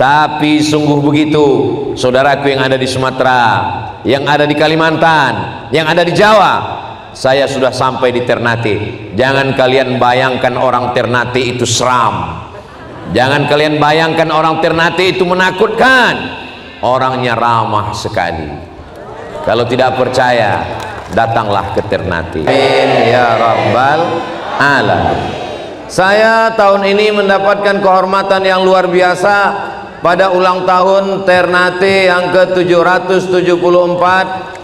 Tapi sungguh begitu, saudaraku yang ada di Sumatera, yang ada di Kalimantan, yang ada di Jawa, saya sudah sampai di Ternate. Jangan kalian bayangkan orang Ternate itu seram. Jangan kalian bayangkan orang Ternate itu menakutkan. Orangnya ramah sekali. Kalau tidak percaya, datanglah ke Ternate. Amin ya rabbal alamin. Saya tahun ini mendapatkan kehormatan yang luar biasa pada ulang tahun Ternate yang ke-774.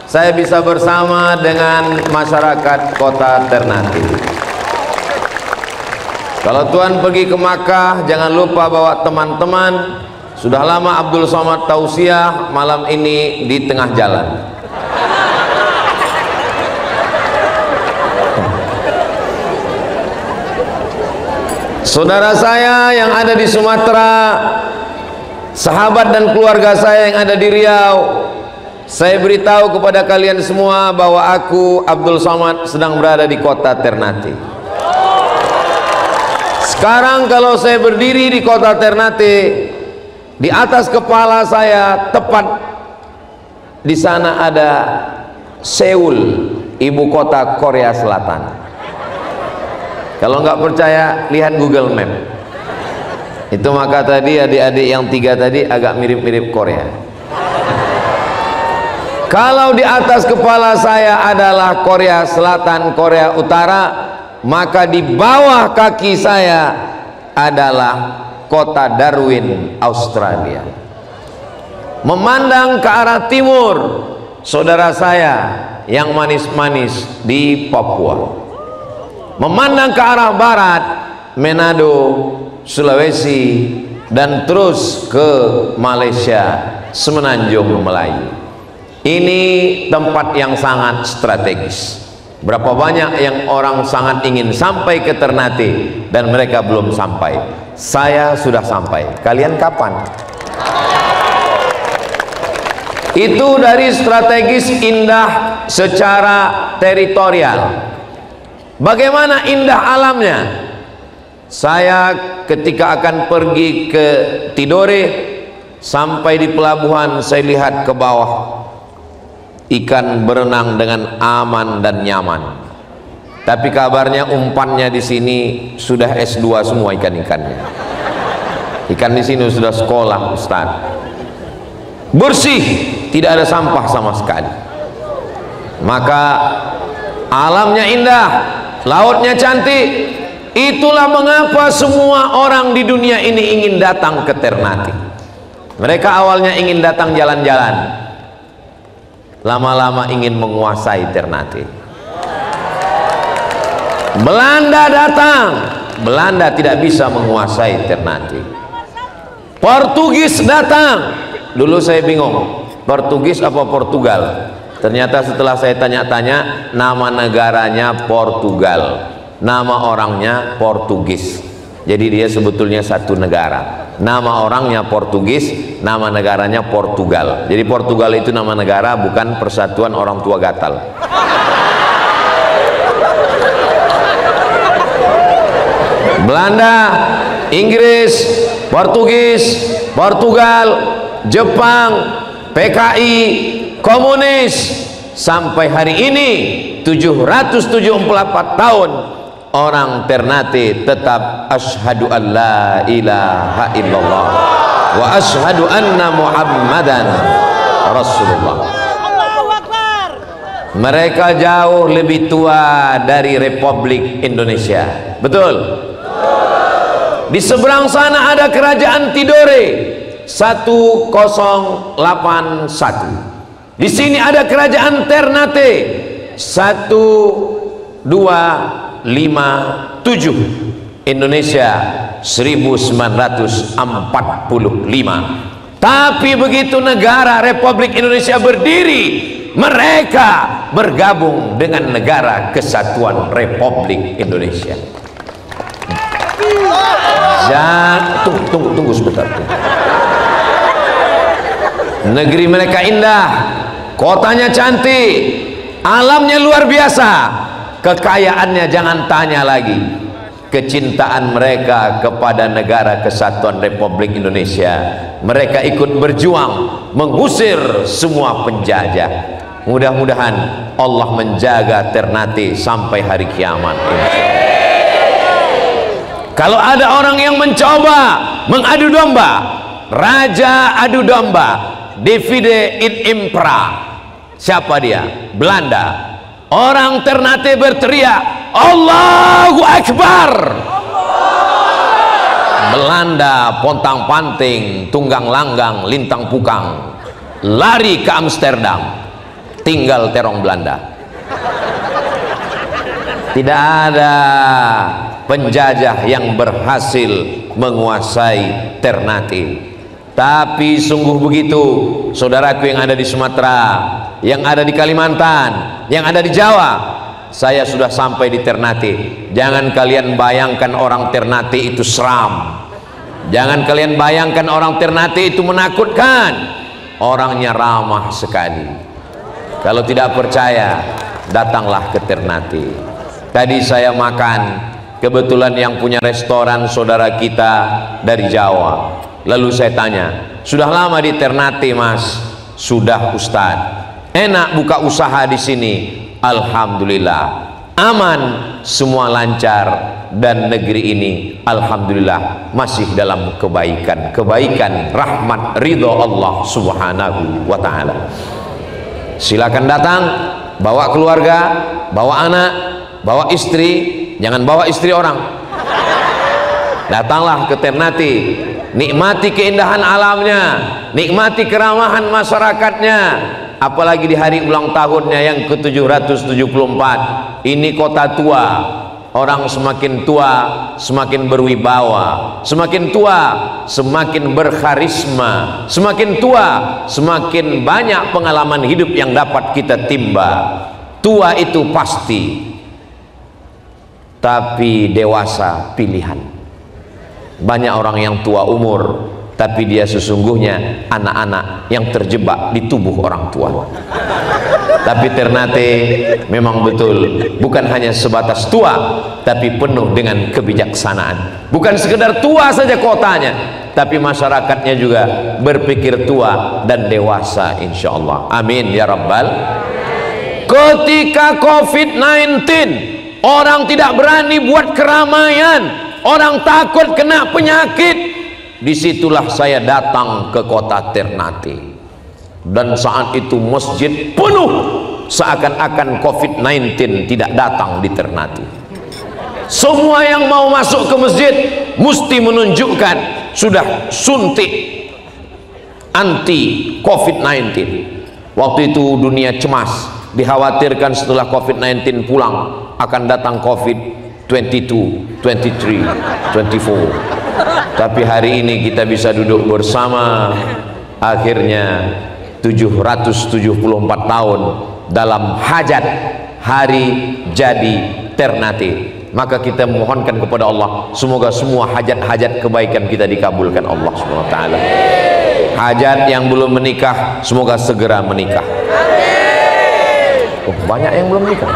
Saya bisa bersama dengan masyarakat kota Ternate. Kalau Tuhan pergi ke Makkah, jangan lupa bawa teman-teman. Sudah lama Abdul Somad tausiah, malam ini di tengah jalan. Saudara saya yang ada di Sumatera, sahabat dan keluarga saya yang ada di Riau, saya beritahu kepada kalian semua bahwa aku Abdul Somad sedang berada di kota Ternate. Sekarang kalau saya berdiri di kota Ternate, di atas kepala saya tepat di sana ada Seoul, ibu kota Korea Selatan. Kalau nggak percaya, lihat Google Map. Itu maka tadi adik-adik yang 3 tadi agak mirip-mirip Korea. Kalau di atas kepala saya adalah Korea Selatan, Korea Utara, maka di bawah kaki saya adalah kota Darwin, Australia. Memandang ke arah timur, saudara saya yang manis-manis di Papua. Memandang ke arah barat, Manado, Sulawesi, dan terus ke Malaysia, Semenanjung Melayu. Ini tempat yang sangat strategis. Berapa banyak yang orang sangat ingin sampai ke Ternate dan mereka belum sampai. Saya sudah sampai. Kalian kapan? Itu dari strategis indah secara teritorial. Bagaimana indah alamnya? Saya ketika akan pergi ke Tidore, sampai di pelabuhan saya lihat ke bawah, ikan berenang dengan aman dan nyaman. Tapi kabarnya umpannya di sini sudah S2 semua ikan-ikannya. Ikan di sini sudah sekolah, Ustaz. Bersih, tidak ada sampah sama sekali. Maka alamnya indah, lautnya cantik. Itulah mengapa semua orang di dunia ini ingin datang ke Ternate. Mereka awalnya ingin datang jalan-jalan, lama-lama ingin menguasai Ternate. Belanda datang, Belanda tidak bisa menguasai Ternate. Portugis datang, dulu saya bingung, Portugis apa Portugal? Ternyata setelah saya tanya-tanya, nama negaranya Portugal, nama orangnya Portugis. Jadi dia sebetulnya satu negara. Nama orangnya Portugis, nama negaranya Portugal. Jadi Portugal itu nama negara, bukan persatuan orang tua gatal. Belanda, Inggris, Portugis, Portugal, Jepang, PKI, komunis, sampai hari ini 774 tahun orang Ternate tetap asyhadu an la ilaha illallah wa asyhadu anna muhammadan rasulullah. Mereka jauh lebih tua dari Republik Indonesia, betul? Di seberang sana ada kerajaan Tidore 1081. Di sini ada kerajaan Ternate 1257. Indonesia 1945. Tapi begitu negara Republik Indonesia berdiri, mereka bergabung dengan negara Kesatuan Republik Indonesia. Tunggu sebentar. Negeri mereka indah, kotanya cantik, alamnya luar biasa, kekayaannya jangan tanya lagi. kecintaan mereka kepada negara kesatuan Republik Indonesia. Mereka ikut berjuang mengusir semua penjajah. Mudah-mudahan Allah menjaga Ternate sampai hari kiamat. Kalau ada orang yang mencoba mengadu domba, raja adu domba, divide in impera. Siapa dia? Belanda. Orang Ternate berteriak, Allahu Akbar. Belanda pontang-panting, tunggang langgang, lintang pukang, lari ke Amsterdam. Tinggal terong Belanda. Tidak ada penjajah yang berhasil menguasai Ternate. Tapi sungguh begitu, saudaraku yang ada di Sumatera, yang ada di Kalimantan, yang ada di Jawa, saya sudah sampai di Ternate. Jangan kalian bayangkan orang Ternate itu seram. Jangan kalian bayangkan orang Ternate itu menakutkan. Orangnya ramah sekali. Kalau tidak percaya, datanglah ke Ternate. Tadi saya makan, kebetulan yang punya restoran saudara kita dari Jawa. Lalu saya tanya, sudah lama di Ternate mas? Sudah Ustaz. Enak buka usaha di sini? Alhamdulillah. Aman, semua lancar, dan negeri ini alhamdulillah masih dalam kebaikan, rahmat ridho Allah subhanahu wa ta'ala. Silakan datang, bawa keluarga, bawa anak, bawa istri, jangan bawa istri orang. Datanglah ke Ternate, nikmati keindahan alamnya, nikmati keramahan masyarakatnya. Apalagi di hari ulang tahunnya yang ke-774. Ini kota tua. Orang semakin tua semakin berwibawa, semakin tua semakin berkarisma, semakin tua semakin banyak pengalaman hidup yang dapat kita timba. Tua itu pasti, tapi dewasa pilihan. Banyak orang yang tua umur, tapi dia sesungguhnya anak-anak yang terjebak di tubuh orang tua. Tapi Ternate memang betul bukan hanya sebatas tua, tapi penuh dengan kebijaksanaan. Bukan sekedar tua saja kotanya, tapi masyarakatnya juga berpikir tua dan dewasa, insya Allah. Amin ya rabbal. Ketika COVID-19, orang tidak berani buat keramaian, orang takut kena penyakit. Disitulah saya datang ke kota Ternate. Dan saat itu masjid penuh, seakan-akan COVID-19 tidak datang di Ternate. Semua yang mau masuk ke masjid mesti menunjukkan sudah suntik anti COVID-19. Waktu itu dunia cemas, dikhawatirkan setelah COVID-19 pulang akan datang COVID-22, 23, 24. Tapi hari ini kita bisa duduk bersama, akhirnya 774 tahun dalam hajat hari jadi Ternate. Maka kita mohonkan kepada Allah, semoga semua hajat-hajat kebaikan kita dikabulkan Allah SWT. Hajat yang belum menikah, semoga segera menikah. Oh, banyak yang belum menikah.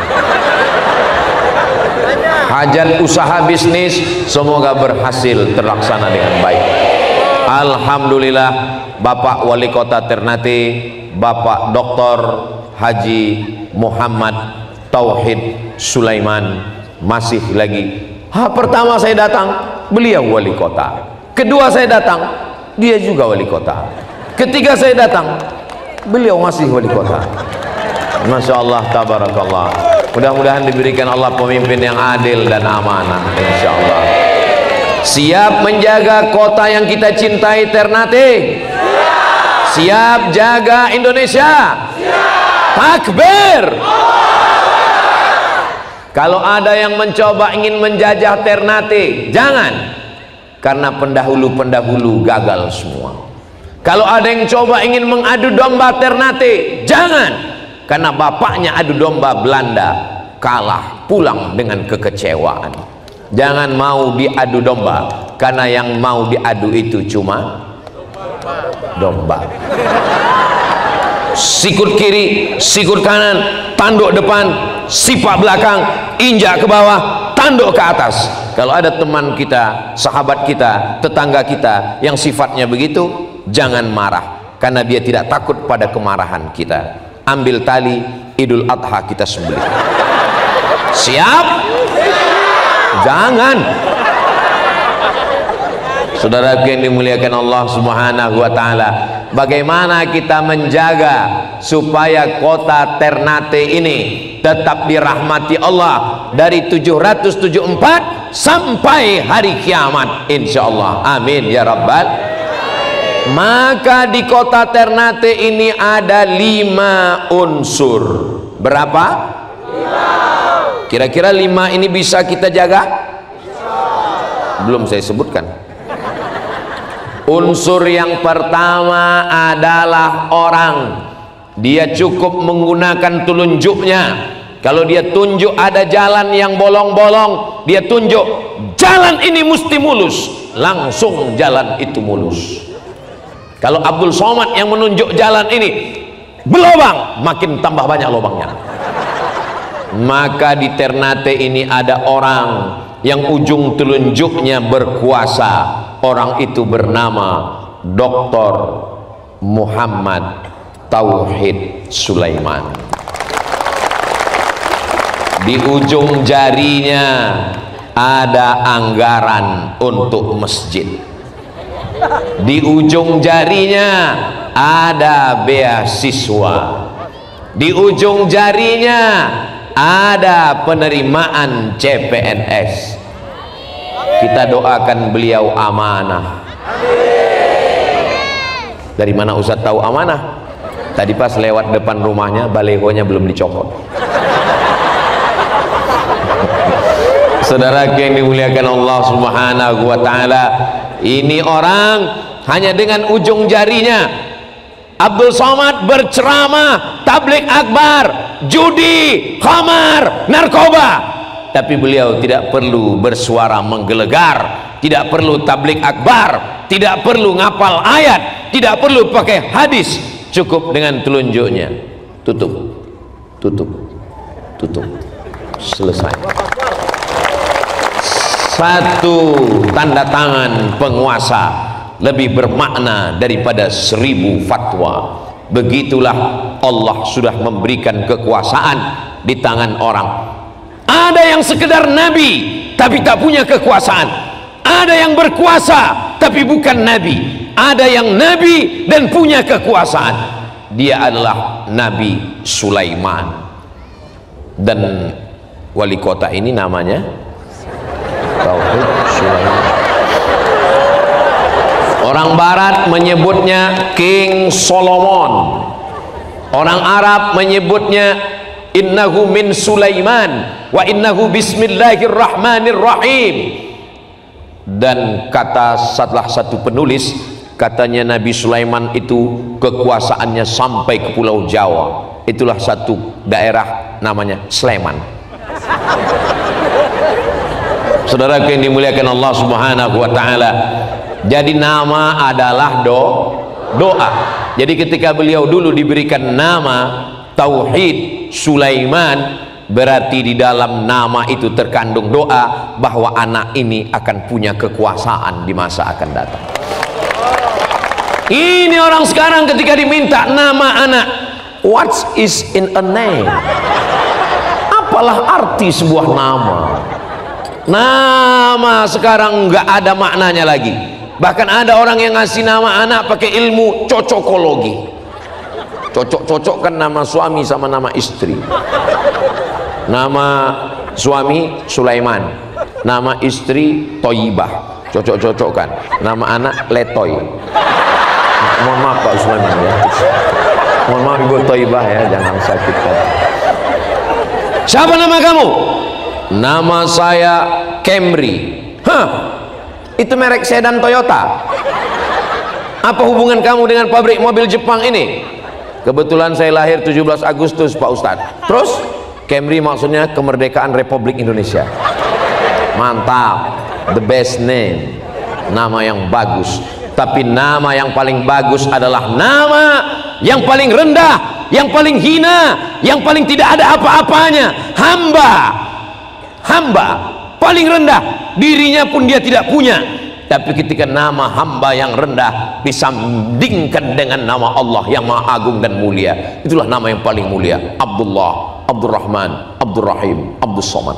Hajat usaha bisnis, semoga berhasil terlaksana dengan baik. Alhamdulillah, Bapak Wali Kota Ternate, Bapak Dr. Haji Muhammad Tauhid Sulaiman masih lagi. Pertama saya datang, beliau wali kota. Kedua saya datang, dia juga wali kota. Ketiga saya datang, beliau masih wali kota. Masya Allah, tabarakallah. Mudah-mudahan diberikan Allah pemimpin yang adil dan amanah, insya Allah. Siap menjaga kota yang kita cintai, Ternate? Siap jaga Indonesia? Takbir! Kalau ada yang mencoba ingin menjajah Ternate, jangan, karena pendahulu-pendahulu gagal semua. Kalau ada yang coba ingin mengadu domba Ternate, jangan, karena bapaknya adu domba Belanda kalah, pulang dengan kekecewaan. Jangan mau diadu domba, karena yang mau diadu itu cuma domba. Sikut kiri, sikut kanan, tanduk depan, sipak belakang, injak ke bawah, tanduk ke atas. kalau ada teman kita, sahabat kita, tetangga kita yang sifatnya begitu, jangan marah, karena dia tidak takut pada kemarahan kita. Ambil tali, Idul Adha kita sembelih. Siap? Jangan. Saudara yang dimuliakan Allah Subhanahu wa taala, bagaimana kita menjaga supaya kota Ternate ini tetap dirahmati Allah dari 774 sampai hari kiamat insyaallah. Amin ya rabbal. Maka di kota Ternate ini ada 5 unsur. Berapa? 5. Kira-kira 5 ini bisa kita jaga? Belum saya sebutkan. Unsur yang pertama adalah orang. Dia cukup menggunakan telunjuknya. Kalau dia tunjuk ada jalan yang bolong-bolong, dia tunjuk jalan ini mesti mulus, langsung jalan itu mulus. Kalau Abdul Somad yang menunjuk jalan ini berlobang, makin tambah banyak lobangnya. Maka di Ternate ini ada orang yang ujung telunjuknya berkuasa. Orang itu bernama Dr. Muhammad Tauhid Sulaiman. Di ujung jarinya ada anggaran untuk masjid. Di ujung jarinya ada beasiswa. Di ujung jarinya ada penerimaan CPNS. Kita doakan beliau amanah. Dari mana Ustaz tahu amanah? Tadi pas lewat depan rumahnya, balehonya belum dicopot. Saudara yang dimuliakan Allah Subhanahu wa taala, ini orang hanya dengan ujung jarinya Abdul Somad berceramah, tabligh akbar, judi, khamar, narkoba. Tapi beliau tidak perlu bersuara menggelegar, tidak perlu tabligh akbar, tidak perlu ngapal ayat, tidak perlu pakai hadis, cukup dengan telunjuknya. Tutup, tutup, tutup, selesai. Satu tanda tangan penguasa lebih bermakna daripada 1000 fatwa. Begitulah Allah sudah memberikan kekuasaan di tangan orang. Ada yang sekedar nabi tapi tak punya kekuasaan. Ada yang berkuasa tapi bukan nabi. Ada yang nabi dan punya kekuasaan. Dia adalah Nabi Sulaiman. Dan wali kota ini namanya Tauhid Sulaiman. Orang barat menyebutnya King Solomon. Orang Arab menyebutnya innahu min Sulaiman wa innahu bismillahirrahmanirrahim. Dan kata salah satu penulis, katanya Nabi Sulaiman itu kekuasaannya sampai ke Pulau Jawa. Itulah satu daerah namanya Sleman. Saudara yang dimuliakan Allah Subhanahu wa taala, jadi nama adalah doa. Jadi ketika beliau dulu diberikan nama Tauhid Sulaiman, berarti di dalam nama itu terkandung doa bahwa anak ini akan punya kekuasaan di masa akan datang. Ini orang sekarang ketika diminta nama anak, what is in a name? Apalah arti sebuah nama? Nama sekarang nggak ada maknanya lagi. Bahkan ada orang yang ngasih nama anak pakai ilmu cocokologi. Cocok-cocokkan nama suami sama nama istri. Nama suami Sulaiman, nama istri Toyibah, cocok-cocokkan. Nama anak Letoy. Mohon maaf Pak Sulaiman ya. Mohon maaf Ibu Toyibah ya, jangan sakit hati. Siapa nama kamu? Nama saya Camry. Hah? Itu merek sedan Toyota. Apa hubungan kamu dengan pabrik mobil Jepang ini? Kebetulan saya lahir 17 Agustus Pak Ustadz. Terus Camry maksudnya kemerdekaan Republik Indonesia. Mantap, the best name, nama yang bagus. Tapi nama yang paling bagus adalah nama yang paling rendah, yang paling hina, yang paling tidak ada apa-apanya. Hamba. Hamba. paling rendah, dirinya pun dia tidak punya. Tapi ketika nama hamba yang rendah disandingkan dengan nama Allah yang maha agung dan mulia, itulah nama yang paling mulia. Abdullah, Abdurrahman, Abdurrahim, Abdus Somad.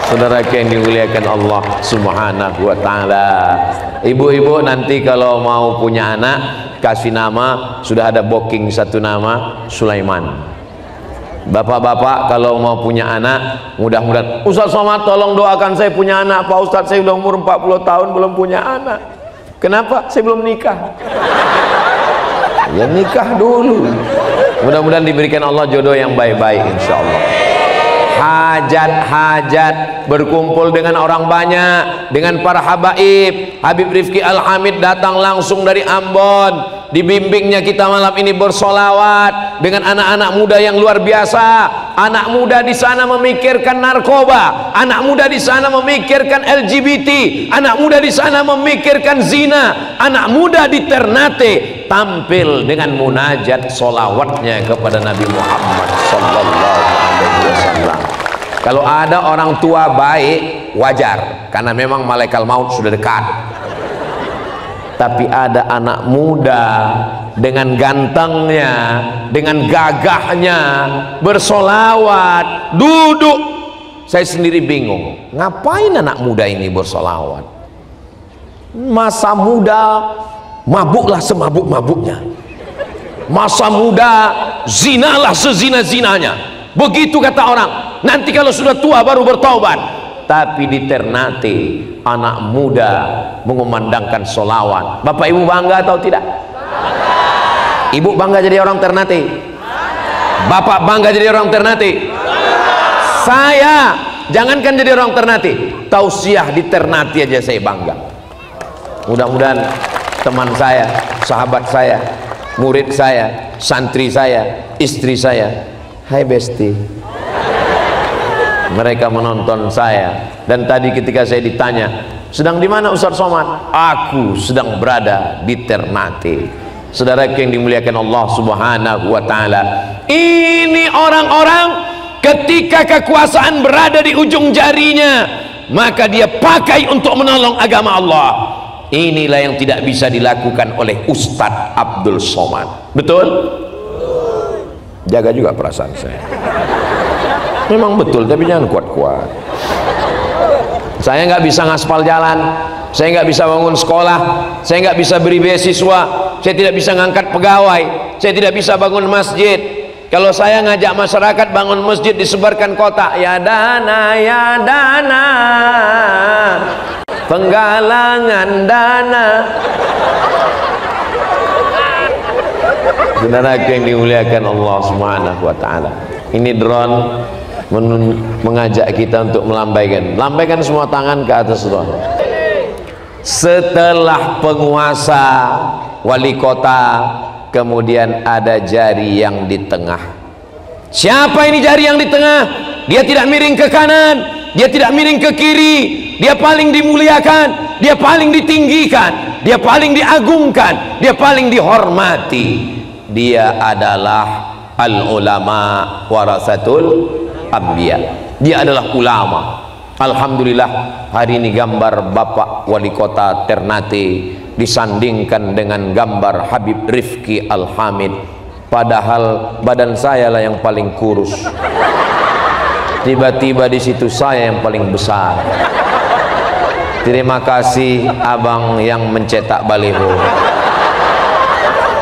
Saudara yang dimuliakan Allah subhanahu wa ta'ala, ibu-ibu nanti kalau mau punya anak, kasih nama, sudah ada booking satu nama, Sulaiman. Bapak-bapak kalau mau punya anak, mudah-mudahan Ustaz Somad tolong doakan saya punya anak. Pak Ustaz, saya sudah umur 40 tahun belum punya anak. Kenapa? Saya belum nikah. Ya nikah dulu. Mudah-mudahan diberikan Allah jodoh yang baik-baik insya Allah. Hajat-hajat, berkumpul dengan orang banyak, dengan para habaib. Habib Rifki Al-Hamid datang langsung dari Ambon, dibimbingnya kita malam ini bersolawat dengan anak-anak muda yang luar biasa. Anak muda di sana memikirkan narkoba, anak muda di sana memikirkan LGBT, anak muda di sana memikirkan zina. Anak muda di Ternate tampil dengan munajat solawatnya kepada Nabi Muhammad sallallahu alaihi wasallam. Kalau ada orang tua baik, wajar, karena memang malaikat maut sudah dekat. Tapi ada anak muda dengan gantengnya, dengan gagahnya, bersolawat, duduk. Saya sendiri bingung, ngapain anak muda ini bersolawat? Masa muda mabuklah semabuk-mabuknya, masa muda zinalah sezina-zinanya. Begitu kata orang, nanti kalau sudah tua baru bertaubat. Tapi di Ternate anak muda mengumandangkan solawat. Bapak ibu bangga atau tidak? Bangga. Ibu bangga jadi orang Ternate? Bangga. Bapak bangga jadi orang Ternate? Bangga. Saya jangankan jadi orang Ternate, tausiah di Ternate aja saya bangga. Mudah-mudahan teman saya, sahabat saya, murid saya, santri saya, istri saya, hai Besti, mereka menonton saya. Dan tadi ketika saya ditanya, sedang di mana Ustaz Somad? Aku sedang berada di Ternate. Saudara yang dimuliakan Allah subhanahu wa ta'ala, ini orang-orang ketika kekuasaan berada di ujung jarinya, maka dia pakai untuk menolong agama Allah. Inilah yang tidak bisa dilakukan oleh Ustadz Abdul Somad. Betul? Jaga juga perasaan saya. Memang betul, tapi jangan kuat-kuat. Saya nggak bisa ngaspal jalan, saya nggak bisa bangun sekolah, saya nggak bisa beri beasiswa, saya tidak bisa ngangkat pegawai, saya tidak bisa bangun masjid. Kalau saya ngajak masyarakat bangun masjid, disebarkan kotak, ya dana, penggalangan dana. Saudara yang dimuliakan Allah subhanahu wa ta'ala, ini drone mengajak kita untuk lambaikan semua tangan ke atas drone. Setelah penguasa, wali kota, kemudian ada jari yang di tengah. Siapa ini jari yang di tengah? Dia tidak miring ke kanan, dia tidak miring ke kiri, dia paling dimuliakan, dia paling ditinggikan, dia paling diagungkan, dia paling dihormati. Dia adalah al-ulama warasatul anbiya. Dia adalah ulama. Alhamdulillah, hari ini gambar Bapak Wali Kota Ternate disandingkan dengan gambar Habib Rifki Al-Hamid, padahal badan saya lah yang paling kurus. Tiba-tiba di situ saya yang paling besar. Terima kasih abang yang mencetak baliho.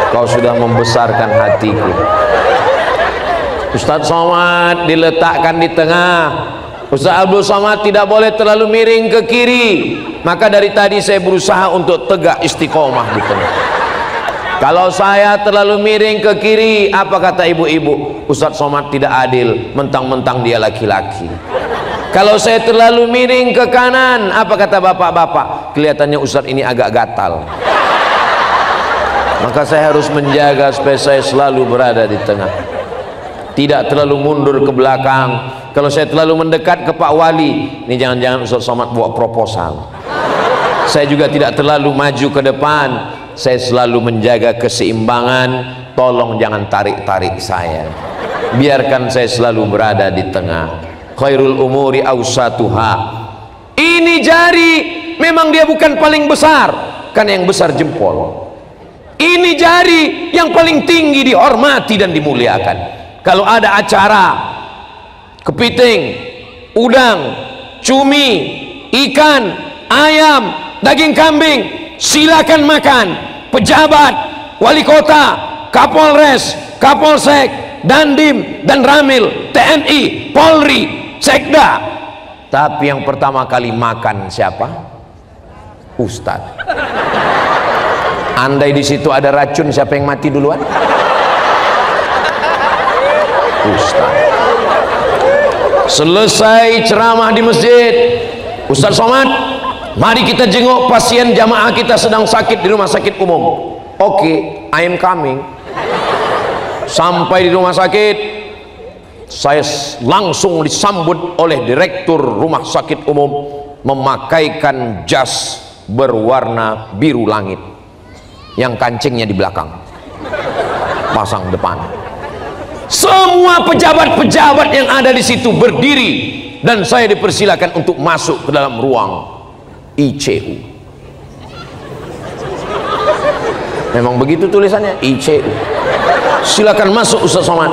Kau sudah membesarkan hatiku. Ustaz Somad diletakkan di tengah. Ustaz Abdul Somad tidak boleh terlalu miring ke kiri. Maka dari tadi saya berusaha untuk tegak istiqomah di tengah. Kalau saya terlalu miring ke kiri, apa kata ibu-ibu? Ustaz Somad tidak adil, mentang-mentang dia laki-laki. Kalau saya terlalu miring ke kanan, apa kata bapak-bapak? Kelihatannya Ustaz ini agak gatal. Maka saya harus menjaga supaya saya selalu berada di tengah, tidak terlalu mundur ke belakang. Kalau saya terlalu mendekat ke Pak Wali, ini jangan-jangan Ustaz Somad buat proposal. Saya juga tidak terlalu maju ke depan, saya selalu menjaga keseimbangan. Tolong jangan tarik-tarik saya, biarkan saya selalu berada di tengah. khairul umuri awsatuha. Ini jari memang dia bukan paling besar, kan yang besar jempol. Ini jari yang paling tinggi dihormati dan dimuliakan. Kalau ada acara kepiting, udang, cumi, ikan, ayam, daging kambing, silakan makan. Pejabat, wali kota, kapolres, kapolsek, dandim dan ramil, TNI, Polri, Sekda. Tapi yang pertama kali makan siapa? Ustadz. Andai di situ ada racun, siapa yang mati duluan? Ustadz. Selesai ceramah di masjid, Ustadz Somad, mari kita jenguk pasien jamaah kita sedang sakit di rumah sakit umum. Oke, I am coming. Sampai di rumah sakit, saya langsung disambut oleh direktur rumah sakit umum memakaikan jas berwarna biru langit yang kancingnya di belakang, pasang depan. Semua pejabat-pejabat yang ada di situ berdiri dan saya dipersilakan untuk masuk ke dalam ruang ICU. Memang begitu tulisannya, ICU. Silakan masuk Ustaz Somad.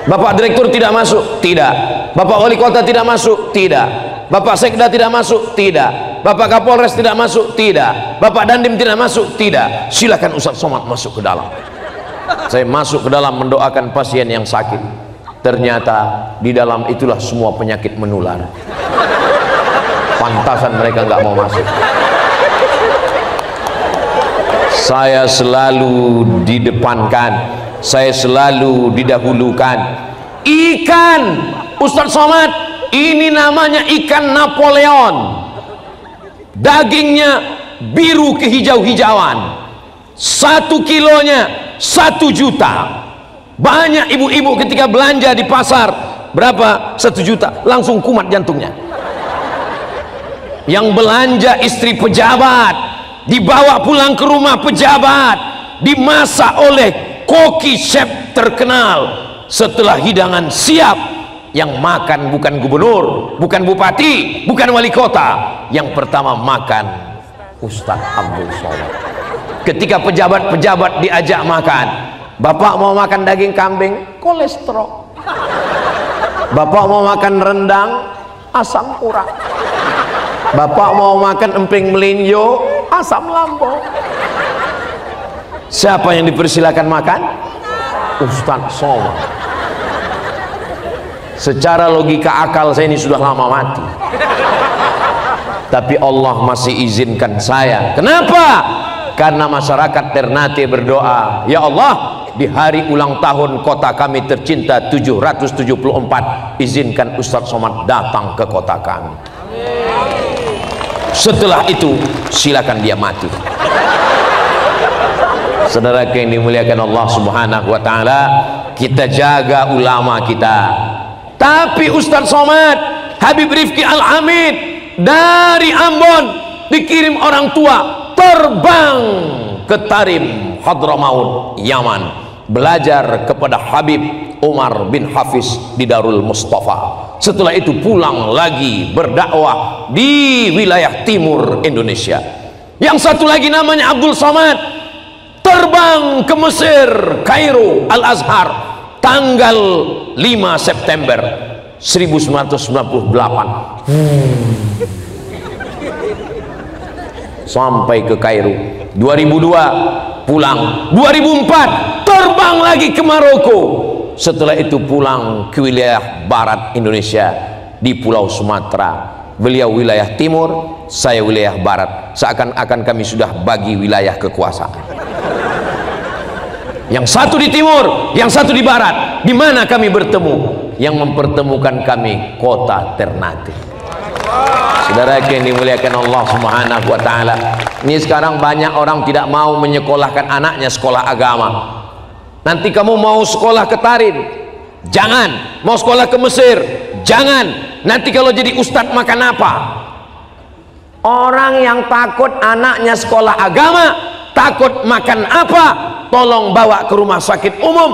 Bapak direktur tidak masuk? Tidak. Bapak wali kota tidak masuk? Tidak. Bapak sekda tidak masuk? Tidak. Bapak kapolres tidak masuk? Tidak. Bapak dandim tidak masuk? Tidak. Silakan Ustaz Somad masuk ke dalam. Saya masuk ke dalam mendoakan pasien yang sakit. Ternyata di dalam itulah semua penyakit menular. Pantasan mereka nggak mau masuk. Saya selalu didepankan, saya selalu didahulukan. Ikan, Ustaz Somad, ini namanya ikan Napoleon. Dagingnya biru kehijau-hijauan. 1 kilonya 1 juta. Banyak ibu-ibu ketika belanja di pasar, berapa? 1 juta, langsung kumat jantungnya. Yang belanja istri pejabat, dibawa pulang ke rumah pejabat, dimasak oleh koki chef terkenal. Setelah hidangan siap, yang makan bukan gubernur, bukan bupati, bukan wali kota. Yang pertama makan Ustadz Abdul Somad. Ketika pejabat-pejabat diajak makan, Bapak mau makan daging kambing, kolesterol. Bapak mau makan rendang, asam urat. Bapak mau makan emping melinjo, asam lambung. Siapa yang dipersilakan makan? Ustadz Somad. Secara logika akal saya ini sudah lama mati, tapi Allah masih izinkan saya. Kenapa? Karena masyarakat Ternate berdoa, ya Allah, di hari ulang tahun kota kami tercinta 774, izinkan Ustadz Somad datang ke kota kami. Setelah itu silakan dia mati. Saudara yang dimuliakan Allah Subhanahu wa taala, kita jaga ulama kita. Tapi Ustadz Somad, Habib Rifki Al-Hamid dari Ambon dikirim orang tua terbang ke Tarim, Hadramaut, Yaman, belajar kepada Habib Umar bin Hafiz di Darul Mustafa. Setelah itu pulang lagi berdakwah di wilayah timur Indonesia. Yang satu lagi namanya Abdul Somad terbang ke Mesir, Kairo, Al-Azhar, tanggal 5 September 1998 sampai ke Kairo. 2002 pulang, 2004 terbang lagi ke Maroko. Setelah itu pulang ke wilayah barat Indonesia di Pulau Sumatera. Beliau wilayah timur, saya wilayah barat. Seakan-akan kami sudah bagi wilayah kekuasaan. Yang satu di timur, yang satu di barat. Di mana kami bertemu? Yang mempertemukan kami kota Ternate. Saudara yang dimuliakan Allah Subhanahu wa taala, ini sekarang banyak orang tidak mau menyekolahkan anaknya sekolah agama. Nanti kamu mau sekolah ke Tarim, jangan. Mau sekolah ke Mesir, jangan. Nanti kalau jadi ustadz makan apa? Orang yang takut anaknya sekolah agama, takut makan apa, tolong bawa ke rumah sakit umum,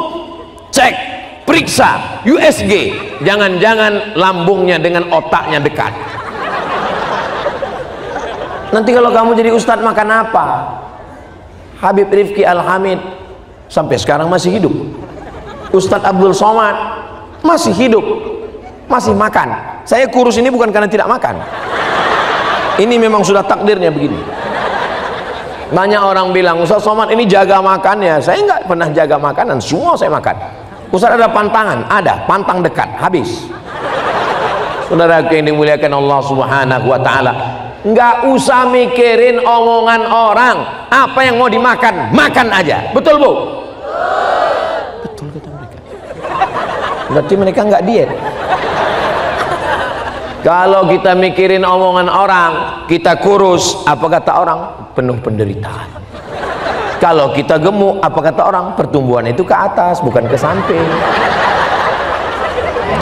cek periksa USG, jangan-jangan lambungnya dengan otaknya dekat. Nanti kalau kamu jadi ustadz makan apa? Habib Rifki Al-Hamid sampai sekarang masih hidup. Ustadz Abdul Somad masih hidup, masih makan. Saya kurus ini bukan karena tidak makan, ini memang sudah takdirnya begini. Banyak orang bilang Ustadz Somad ini jaga makan ya. Saya nggak pernah jaga makanan, semua saya makan. Ustadz ada pantangan, ada pantang dekat, habis. Saudara yang dimuliakan Allah Subhanahu wa Ta'ala, nggak usah mikirin omongan orang. Apa yang mau dimakan, makan aja. Betul bu? Betul kata mereka. Berarti mereka nggak diet. Kalau kita mikirin omongan orang, kita kurus, apa kata orang? Penuh penderitaan. Kalau kita gemuk, apa kata orang? Pertumbuhan itu ke atas, bukan ke samping.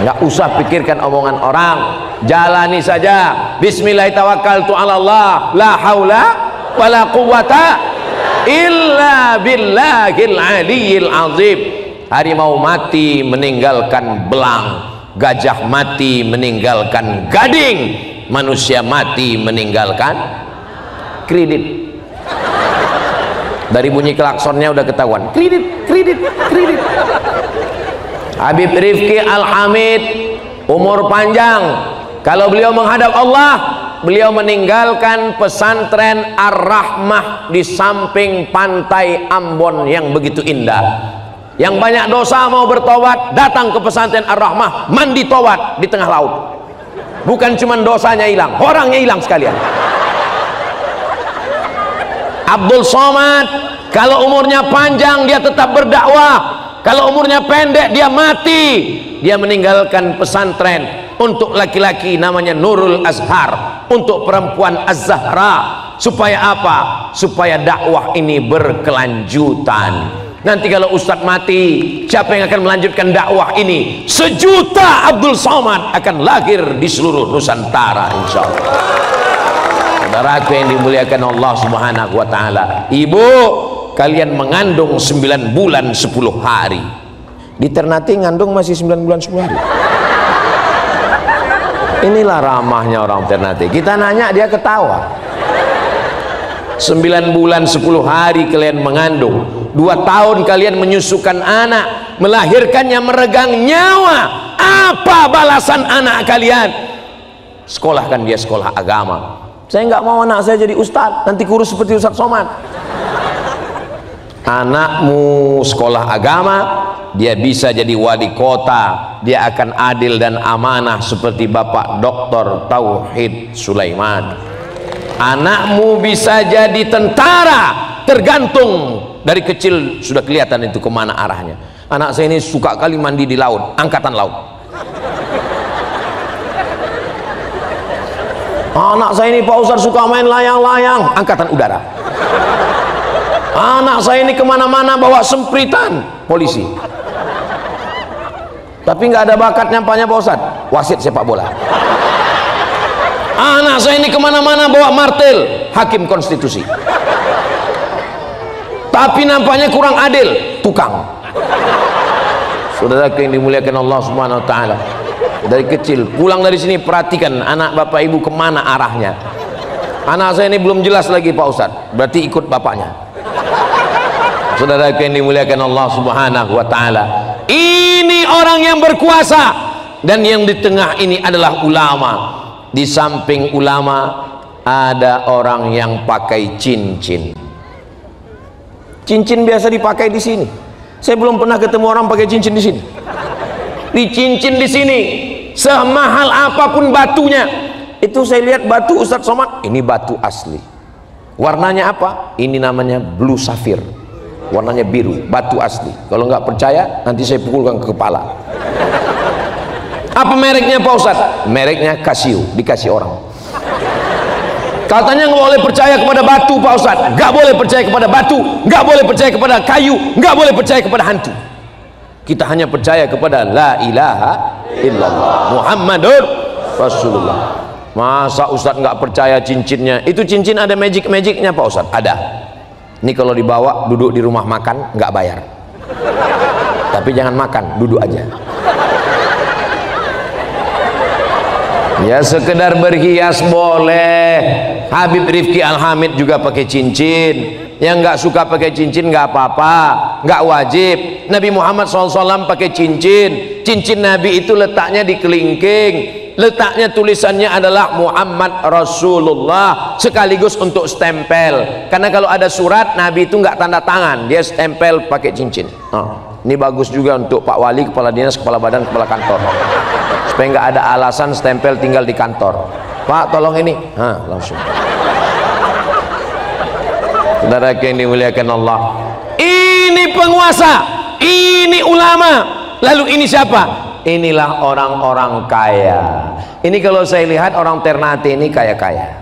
Nggak usah pikirkan omongan orang, jalani saja. Bismillahirrahmanirrahim, la haula wala quwwata illa billahil aliyyil azim. Harimau mati meninggalkan belang, gajah mati meninggalkan gading, manusia mati meninggalkan kredit. Dari bunyi klaksonnya udah ketahuan, kredit, kredit, kredit. Habib Rifki Al-Hamid umur panjang. Kalau beliau menghadap Allah, beliau meninggalkan pesantren Ar-Rahmah di samping pantai Ambon yang begitu indah. Yang banyak dosa mau bertobat, datang ke pesantren Ar-Rahmah, mandi tobat di tengah laut. Bukan cuma dosanya hilang, orangnya hilang sekalian. Abdul Somad, kalau umurnya panjang dia tetap berdakwah, kalau umurnya pendek dia mati. Dia meninggalkan pesantren. Untuk laki-laki namanya Nurul Azhar, untuk perempuan Az-Zahra. Supaya apa? Supaya dakwah ini berkelanjutan. Nanti kalau Ustadz mati, siapa yang akan melanjutkan dakwah ini? 1.000.000 Abdul Somad akan lahir di seluruh Nusantara, insya Allah. Saudaraku yang dimuliakan Allah Subhanahu wa Ta'ala, ibu, kalian mengandung 9 bulan 10 hari. Di Ternate ngandung masih 9 bulan 10 hari. Inilah ramahnya orang Ternate. Kita nanya dia ketawa. 9 bulan 10 hari kalian mengandung, 2 tahun kalian menyusukan anak, melahirkannya meregang nyawa. Apa balasan anak kalian? Sekolahkan dia sekolah agama. Saya nggak mau anak saya jadi ustadz, nanti kurus seperti Ustadz Somad. Anakmu sekolah agama, dia bisa jadi wali kota, dia akan adil dan amanah seperti Bapak Dr. Tauhid Sulaiman. Anakmu bisa jadi tentara, tergantung dari kecil sudah kelihatan itu kemana arahnya. Anak saya ini suka kali mandi di laut, angkatan laut. Anak saya ini Pak Ustadz suka main layang-layang, angkatan udara. Anak saya ini kemana-mana bawa sempritan, polisi. Tapi nggak ada bakat nyampanya Pak Ustadz, wasit sepak bola. Anak saya ini kemana-mana bawa martil, hakim konstitusi. Tapi nampaknya kurang adil, tukang. Saudara yang dimuliakan Allah Subhanahu wa Ta'ala, dari kecil pulang dari sini perhatikan anak bapak ibu kemana arahnya. Anak saya ini belum jelas lagi Pak Ustadz, berarti ikut bapaknya. Saudara yang dimuliakan Allah Subhanahu wa Ta'ala, ini orang yang berkuasa, dan yang di tengah ini adalah ulama. Di samping ulama ada orang yang pakai cincin. Cincin biasa dipakai di sini. Saya belum pernah ketemu orang pakai cincin di sini. Di cincin di sini, semahal apapun batunya, itu saya lihat batu Ustadz Somad, ini batu asli. Warnanya apa? Ini namanya blue sapphire. Warnanya biru, batu asli. Kalau nggak percaya, nanti saya pukulkan ke kepala. Apa mereknya Pak Ustadz? Mereknya Casio, dikasih orang. Katanya nggak boleh percaya kepada batu Pak Ustadz, nggak boleh percaya kepada batu, nggak boleh percaya kepada kayu, nggak boleh percaya kepada hantu. Kita hanya percaya kepada la ilaha illallah Muhammadur Rasulullah. Masa Ustadz nggak percaya cincinnya? Itu cincin ada magic-magicnya Pak Ustadz? Ada. Ini kalau dibawa duduk di rumah makan nggak bayar. tapi jangan makan, duduk aja. Ya sekedar berhias boleh. Habib Rifki Al-Hamid juga pakai cincin. Yang nggak suka pakai cincin nggak apa-apa, nggak wajib. Nabi Muhammad SAW pakai cincin. Cincin Nabi itu letaknya di kelingking, letaknya tulisannya adalah Muhammad Rasulullah, sekaligus untuk stempel. Karena kalau ada surat Nabi itu nggak tanda tangan, dia stempel pakai cincin. Ini bagus juga untuk Pak Wali, kepala dinas, kepala badan, kepala kantor, supaya nggak ada alasan stempel tinggal di kantor. Pak tolong ini, langsung. Saudara yang dimuliakan Allah, ini penguasa, ini ulama, lalu ini siapa? Inilah orang-orang kaya. Ini kalau saya lihat orang Ternate ini kaya-kaya.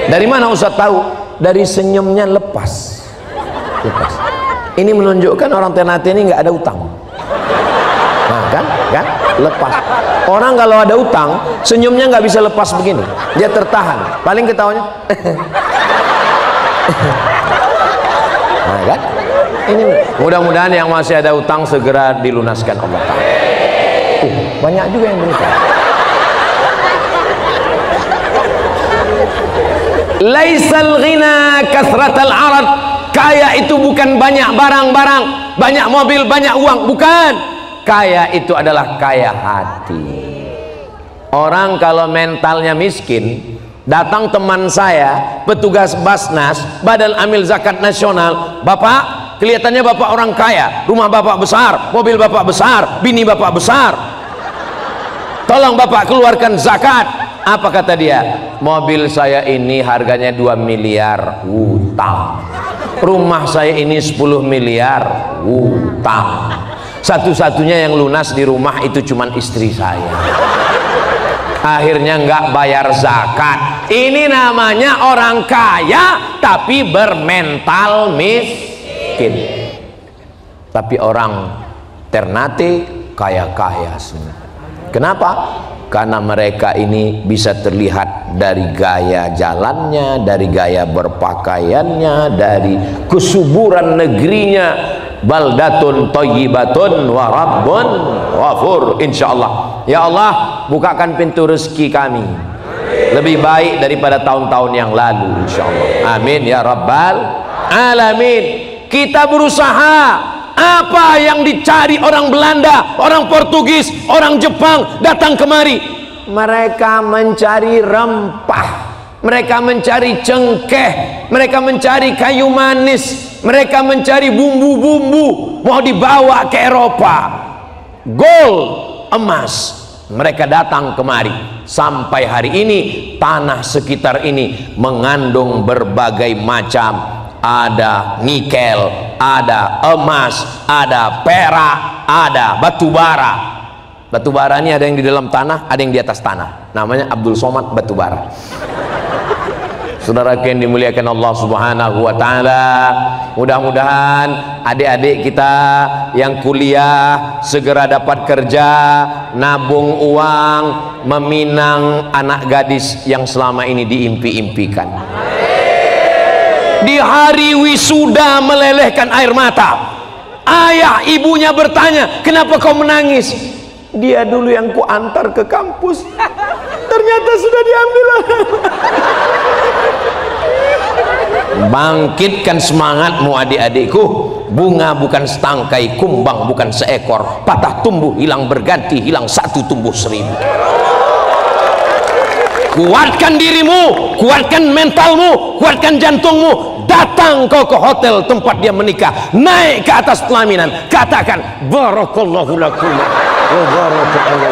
Dari mana Ustaz tahu? Dari senyumnya lepas. Ini menunjukkan orang Ternate ini nggak ada utang. Nah kan lepas. Orang kalau ada utang senyumnya nggak bisa lepas begini, dia tertahan, paling ketawanya. Nah kan, ini mudah-mudahan yang masih ada utang segera dilunaskan Allah Ta'ala. Banyak juga yang berutang. Laisal ghina kasratal arad. Kaya itu bukan banyak barang-barang, banyak mobil, banyak uang, bukan. Kaya itu adalah kaya hati. Orang kalau mentalnya miskin, datang teman saya, petugas Basnas, Badan Amil Zakat Nasional, Bapak, kelihatannya Bapak orang kaya, rumah Bapak besar, mobil Bapak besar, bini Bapak besar, tolong Bapak keluarkan zakat. Apa kata dia? Mobil saya ini harganya 2 miliar, hutang. Rumah saya ini 10 miliar, hutang. Satu-satunya yang lunas di rumah itu cuman istri saya. Akhirnya nggak bayar zakat. Ini namanya orang kaya tapi bermental miskin. Tapi orang Ternate kaya-kaya semua. Kenapa? Karena mereka ini bisa terlihat dari gaya jalannya, dari gaya berpakaiannya, dari kesuburan negerinya. Baldatun thayyibatun wa rabbun ghafur, insyaallah. Ya Allah, bukakan pintu rezeki kami lebih baik daripada tahun-tahun yang lalu, insyaallah. Amin ya rabbal alamin. Kita berusaha. Apa yang dicari orang Belanda, orang Portugis, orang Jepang datang kemari? Mereka mencari rempah, mereka mencari cengkeh, mereka mencari kayu manis, mereka mencari bumbu-bumbu, mau dibawa ke Eropa. Gold, emas, mereka datang kemari. Sampai hari ini tanah sekitar ini mengandung berbagai macam, ada nikel, ada emas, ada perak, ada batu bara. Batu bara ini ada yang di dalam tanah, ada yang di atas tanah. Namanya Abdul Somad batu bara. Saudara yang dimuliakan Allah Subhanahu wa taala, mudah-mudahan adik-adik kita yang kuliah segera dapat kerja, nabung uang, meminang anak gadis yang selama ini diimpi-impikan. Di hari wisuda melelehkan air mata. Ayah ibunya bertanya, kenapa kau menangis? Dia dulu yang ku antar ke kampus, ternyata sudah diambil. Bangkitkan semangatmu adik-adikku. Bunga bukan setangkai, kumbang bukan seekor. Patah tumbuh hilang berganti, hilang satu tumbuh 1000. Kuatkan dirimu, kuatkan mentalmu, kuatkan jantungmu. Datang kau ke hotel tempat dia menikah, naik ke atas pelaminan, katakan barakallahu lakum wa barakallahu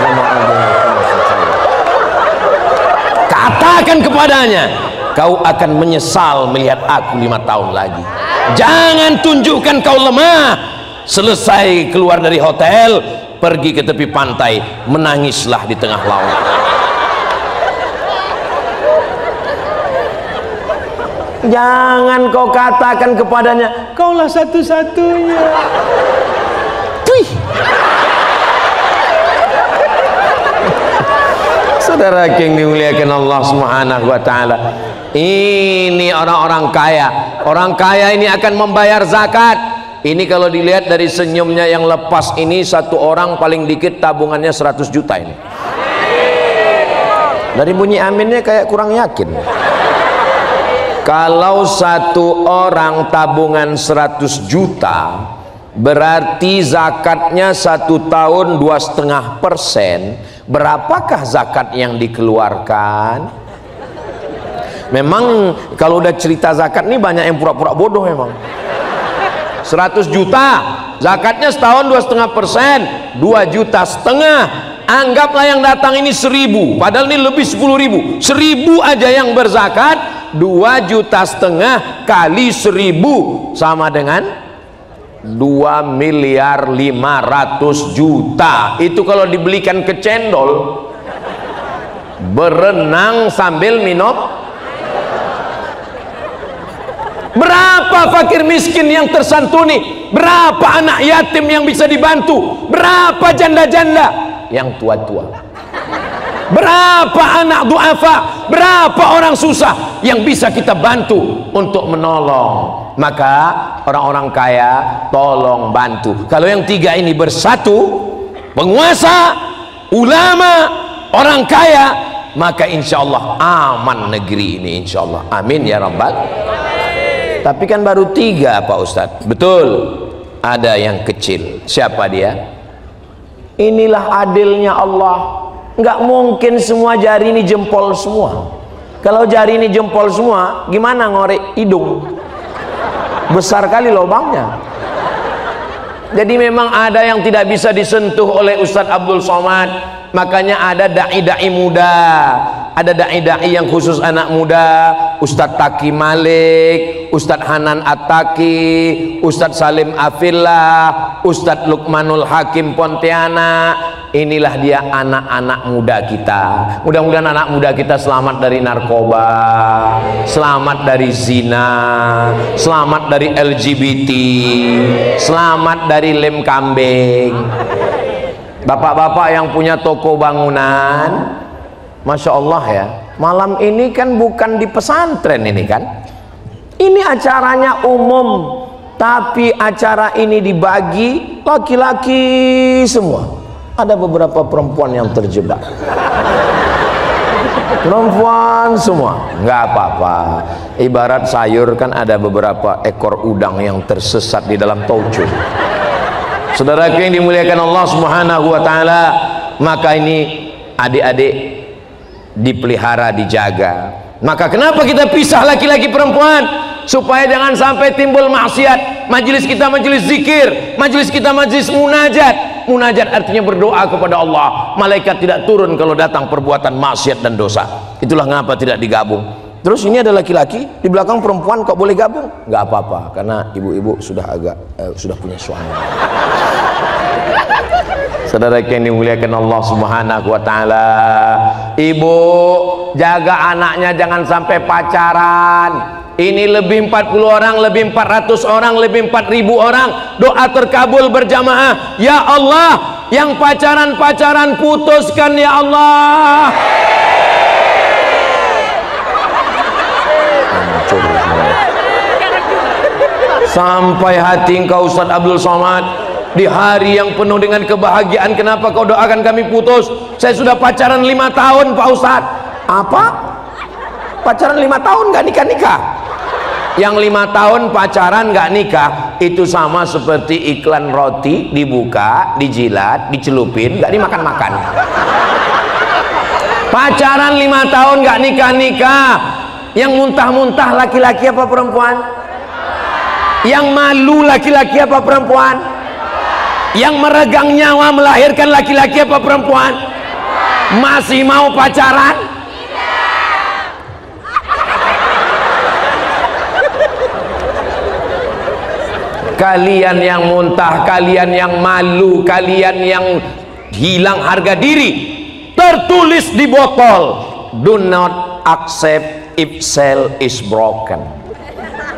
wa katakan kepadanya, kau akan menyesal melihat aku 5 tahun lagi. Jangan tunjukkan kau lemah. Selesai keluar dari hotel, pergi ke tepi pantai, menangislah di tengah laut. Jangan kau katakan kepadanya, kaulah satu-satunya. Saudara yang dimuliakan Allah Subhanahu wa taala, ini orang-orang kaya. Orang kaya ini akan membayar zakat. Ini kalau dilihat dari senyumnya yang lepas ini, satu orang paling dikit tabungannya 100 juta ini. Dari bunyi aminnya kayak kurang yakin. Kalau satu orang tabungan 100 juta, berarti zakatnya 1 tahun 2,5%. Berapakah zakat yang dikeluarkan? Memang kalau udah cerita zakat nih banyak yang pura-pura bodoh memang. 100 juta, zakatnya setahun 2,5%, 2,5 juta. Anggaplah yang datang ini 1.000, padahal ini lebih 10.000. 1.000 aja yang berzakat, 2,5 juta kali 1.000 sama dengan 2.500.000.000. Itu kalau dibelikan ke cendol, berenang sambil minum. Berapa fakir miskin yang tersantuni? Berapa anak yatim yang bisa dibantu? Berapa janda-janda yang tua-tua? Berapa anak duafa? Berapa orang susah yang bisa kita bantu untuk menolong? Maka orang-orang kaya tolong bantu. Kalau yang tiga ini bersatu, penguasa, ulama, orang kaya, maka insya Allah aman negeri ini, insya Allah. Amin ya rabbal. Tapi kan baru 3 Pak Ustadz. Betul, ada yang kecil. Siapa dia? Inilah adilnya Allah. Nggak mungkin semua jari ini jempol semua. Kalau jari ini jempol semua, gimana ngorek hidung? Besar kali lubangnya. Jadi memang ada yang tidak bisa disentuh oleh Ustadz Abdul Somad. Makanya ada dai-dai muda, ada dai-dai yang khusus anak muda, Ustadz Taki Malik, Ustadz Hanan At-Taki, Ustadz Salim Afillah, Ustadz Lukmanul Hakim Pontianak. Inilah dia anak-anak muda kita. Mudah-mudahan anak muda kita selamat dari narkoba, selamat dari zina, selamat dari LGBT, selamat dari lem kambing. Bapak-bapak yang punya toko bangunan, Masya Allah ya, malam ini kan bukan di pesantren ini kan, ini acaranya umum, tapi acara ini dibagi laki-laki semua. Ada beberapa perempuan yang terjebak, perempuan semua, nggak apa-apa. Ibarat sayur kan ada beberapa ekor udang yang tersesat di dalam tauco. Saudara yang dimuliakan Allah Subhanahu wa taala, maka ini adik-adik dipelihara, dijaga. Maka kenapa kita pisah laki-laki perempuan? Supaya jangan sampai timbul maksiat. Majelis kita majelis zikir, majelis kita majelis munajat. Munajat artinya berdoa kepada Allah. Malaikat tidak turun kalau datang perbuatan maksiat dan dosa. Itulah mengapa tidak digabung. Terus ini ada laki-laki, di belakang perempuan kok boleh gabung? Nggak apa-apa, karena ibu-ibu sudah sudah punya suami. Saudara yang dimuliakan Allah Subhanahu wa taala, ibu jaga anaknya jangan sampai pacaran. Ini lebih 40 orang, lebih 400 orang, lebih 4.000 orang. Doa terkabul berjamaah. Ya Allah, yang pacaran-pacaran putuskan ya Allah. Sampai hati engkau Ustadz Abdul Somad, di hari yang penuh dengan kebahagiaan, kenapa kau doakan kami putus? Saya sudah pacaran 5 tahun Pak Ustadz. Apa? Pacaran 5 tahun gak nikah-nikah? Yang 5 tahun pacaran gak nikah, itu sama seperti iklan roti dibuka, dijilat, dicelupin, gak dimakan-makan. Pacaran 5 tahun gak nikah-nikah. Yang muntah-muntah laki-laki apa perempuan? Yang malu laki-laki apa perempuan? Yang meregang nyawa melahirkan laki-laki apa perempuan? Masih mau pacaran? Kalian yang muntah, kalian yang malu, kalian yang hilang harga diri, tertulis di botol, do not accept if seal is broken.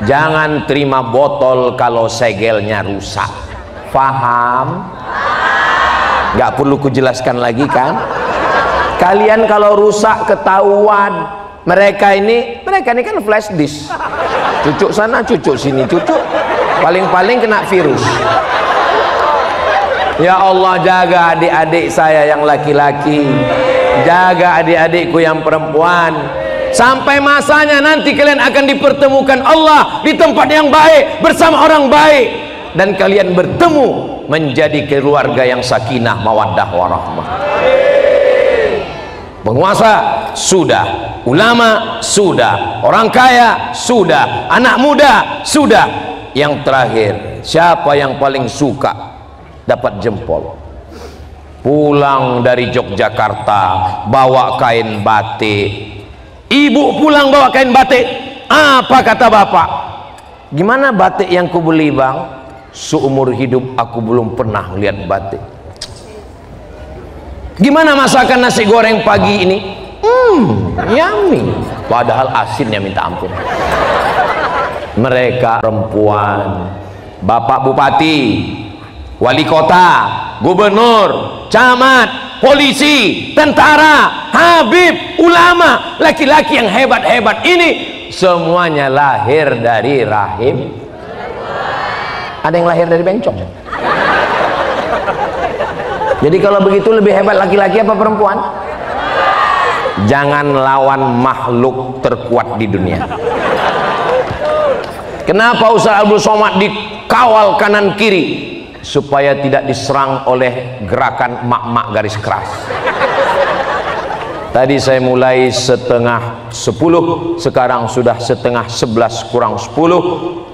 Jangan terima botol kalau segelnya rusak. Faham? Gak perlu kujelaskan lagi kan? Kalian kalau rusak ketahuan. Mereka ini kan flash disk, cucuk sana cucuk sini cucuk, paling-paling kena virus. Ya Allah, jaga adik-adik saya yang laki-laki, jaga adik-adikku yang perempuan, sampai masanya nanti kalian akan dipertemukan Allah di tempat yang baik bersama orang baik, dan kalian bertemu menjadi keluarga yang sakinah mawaddah warahmah. Penguasa sudah, ulama sudah, orang kaya sudah, anak muda sudah. Yang terakhir, siapa yang paling suka dapat jempol? Pulang dari Yogyakarta bawa kain batik, ibu pulang bawa kain batik. Apa kata bapak? Gimana batik yang ku beli bang? Seumur hidup aku belum pernah lihat batik. Gimana masakan nasi goreng pagi ini? Yummy. Padahal asinnya minta ampun. Mereka perempuan, bapak bupati, wali kota, gubernur, camat, polisi, tentara, habib, ulama, laki-laki yang hebat-hebat ini semuanya lahir dari rahim. Ada yang lahir dari bencong. Jadi kalau begitu lebih hebat laki-laki apa perempuan? Jangan lawan makhluk terkuat di dunia. Kenapa Ustaz Abdul Somad dikawal kanan kiri? Supaya tidak diserang oleh gerakan mak-mak garis keras. Tadi saya mulai 10:30, sekarang sudah 10:30 kurang 10.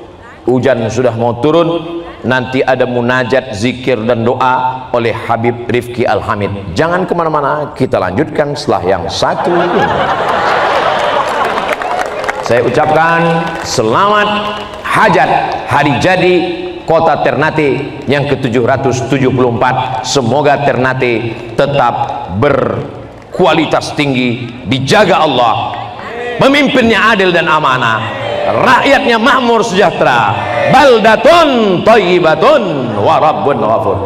Hujan sudah mau turun. Nanti ada munajat, zikir dan doa oleh Habib Rifki Al-Hamid. Jangan kemana-mana, kita lanjutkan setelah yang satu ini. Saya ucapkan selamat hajat hari jadi Kota Ternate yang ke-774. Semoga Ternate tetap berkualitas tinggi, dijaga Allah, pemimpinnya adil dan amanah, rakyatnya makmur sejahtera, baldatun thayyibatun wa rabbun ghafur.